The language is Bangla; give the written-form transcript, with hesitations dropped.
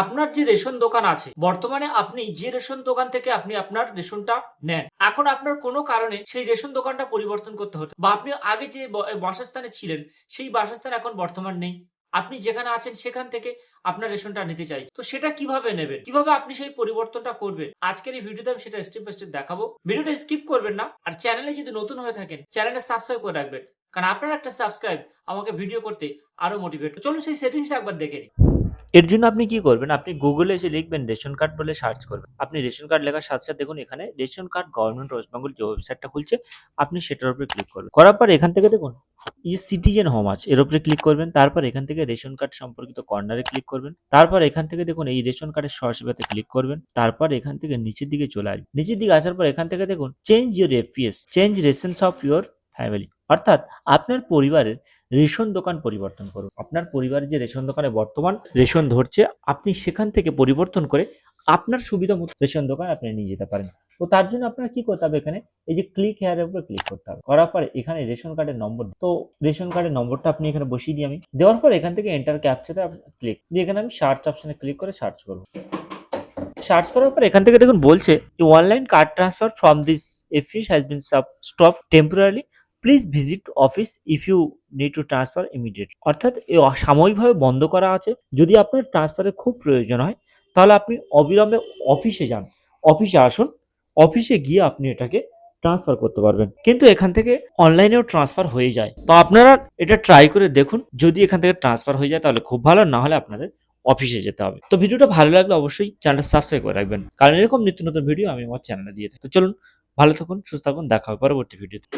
আপনার যে রেশন দোকান আছে, বর্তমানে আপনি যে রেশন দোকান থেকে আপনি আপনার রেশনটা নেন, এখন আপনার কোনো কারণে সেই রেশন দোকানটা পরিবর্তন করতে হতো, বা আপনি আগে যে বাসস্থানে ছিলেন সেই বাসস্থান এখন বর্তমান নেই, আপনি যেখানে আছেন সেখান থেকে আপনার রেশনটা নিতে চাইছেন, তো সেটা কিভাবে নেবেন, কিভাবে আপনি সেই পরিবর্তনটা করবেন, আজকের এই ভিডিওতে আমি সেটা স্টেপ বাই স্টেপ দেখাবো। ভিডিওটা স্কিপ করবেন না, আর চ্যানেলে যদি নতুন হয়ে থাকেন চ্যানেলটা সাবস্ক্রাইব করে রাখবেন, কারণ আপনার একটা সাবস্ক্রাইব আমাকে ভিডিও করতে আরো মোটিভেট। চলুন সেই সেটিংসটা একবার দেখে নিই। এর জন্য আপনি কি করবেন, আপনি গুগলে এসে লিখবেন রেশন কার্ড বলে সার্চ করবেন। আপনি রেশন কার্ড লেখার সাথে সাথে দেখুন এখানে ration card government West Bengal যে ওয়েবসাইটটা খুলছে, আপনি সেটার উপরে ক্লিক করবেন। করার পর এখান থেকে দেখুন এই যে সিটিজেন হোম আছে এর উপরে ক্লিক করবেন। তারপর এখান থেকে রেশন কার্ড সম্পর্কিত কর্নারে ক্লিক করবেন। তারপর এখান থেকে দেখুন এই রেশন কার্ডের সহসেবাতে ক্লিক করবেন। তারপর এখান থেকে নিচের দিকে চলে আসবেন। নিচের দিকে আসার পর এখান থেকে দেখুন change your FPS, change rations of your family, অর্থাৎ আপনার পরিবারের রেশন দোকান পরিবর্তন করুন। আপনার পরিবারের যে রেশন দোকানে বর্তমান রেশন ধরছে, আপনি সেখান থেকে পরিবর্তন করে আপনার সুবিধা মতো রেশন দোকান আপনি নিয়ে যেতে পারেন। তো তার জন্য আপনার কি করতে হবে, এখানে এই যে ক্লিক হেয়ারের উপরে ক্লিক করতে হবে। করার পরে এখানে রেশন কার্ডের নম্বর, তো রেশন কার্ডের নম্বরটা আপনি এখানে বসিয়ে দিই আমি। দেওয়ার পর এখান থেকে এন্টার ক্যাপচাতে ক্লিক দিয়ে এখানে আমি সার্চ অপশনে ক্লিক করে সার্চ করব। সার্চ করার পর এখান থেকে দেখুন বলছে online card transfer from this office has been stop temporary, please visit office if you need to transfer immediate, অর্থাৎ সাময়িকভাবে বন্ধ করা আছে। যদি আপনার ট্রান্সফারের খুব প্রয়োজন হয় তাহলে আপনি অবিলম্বে অফিসে যান, অফিসে আসুন, অফিসে গিয়ে আপনি এটাকে ট্রান্সফার করতে পারবেন। কিন্তু এখান থেকে অনলাইনেও ট্রান্সফার হয়ে যায়, তো আপনারা এটা ট্রাই করে দেখুন। যদি এখান থেকে ট্রান্সফার হয়ে যায় তাহলে খুব ভালো, না হলে আপনাদের অফিসে যেতে হবে। তো ভিডিওটা ভালো লাগলে অবশ্যই চ্যানেলটা সাবস্ক্রাইব করে রাখবেন, কারণ এরকম নিত্য নতুন ভিডিও আমি আমার চ্যানেলে দিয়ে থাকি। তো চলুন, ভালো থাকুন, সুস্থ থাকুন, দেখা হবে পরবর্তী ভিডিওতে।